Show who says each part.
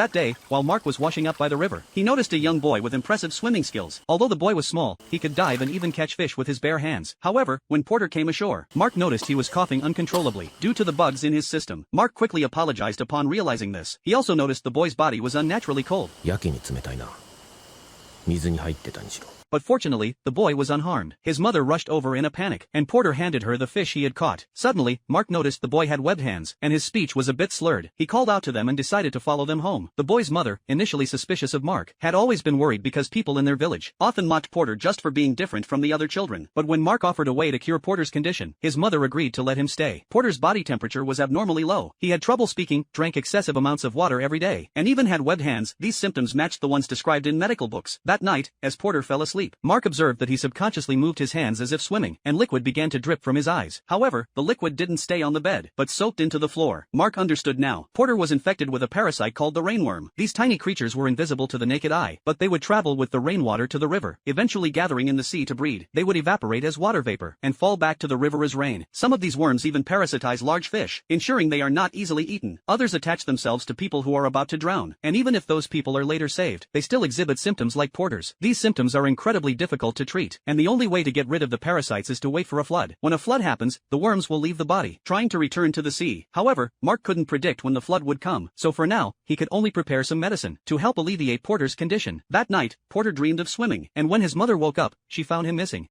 Speaker 1: That day, while Mark was washing up by the river, he noticed a young boy with impressive swimming skills. Although the boy was small, he could dive and even catch fish with his bare hands. However, when Porter came ashore, Mark noticed he was coughing uncontrollably due to the bugs in his system. Mark quickly apologized upon realizing this. He also noticed the boy's body was unnaturally cold.
Speaker 2: やけに冷たいな。水に入ってたにしろ。
Speaker 1: But fortunately, the boy was unharmed. His mother rushed over in a panic, and Porter handed her the fish he had caught. Suddenly, Mark noticed the boy had webbed hands, and his speech was a bit slurred. He called out to them and decided to follow them home. The boy's mother, initially suspicious of Mark, had always been worried because people in their village often mocked Porter just for being different from the other children. But when Mark offered a way to cure Porter's condition, his mother agreed to let him stay. Porter's body temperature was abnormally low. He had trouble speaking, drank excessive amounts of water every day, and even had webbed hands. These symptoms matched the ones described in medical books. That night, as Porter fell asleep, Mark observed that he subconsciously moved his hands as if swimming, and liquid began to drip from his eyes. However, the liquid didn't stay on the bed, but soaked into the floor. Mark understood now. Porter was infected with a parasite called the rainworm. These tiny creatures were invisible to the naked eye, but they would travel with the rainwater to the river, eventually gathering in the sea to breed. They would evaporate as water vapor, and fall back to the river as rain. Some of these worms even parasitize large fish, ensuring they are not easily eaten. Others attach themselves to people who are about to drown, and even if those people are later saved, they still exhibit symptoms like Porter's. These symptoms are incredibly difficult to treat, and the only way to get rid of the parasites is to wait for a flood. When a flood happens, the worms will leave the body, trying to return to the sea. However, Mark couldn't predict when the flood would come, so for now, he could only prepare some medicine to help alleviate Porter's condition. That night, Porter dreamed of swimming, and when his mother woke up, she found him missing.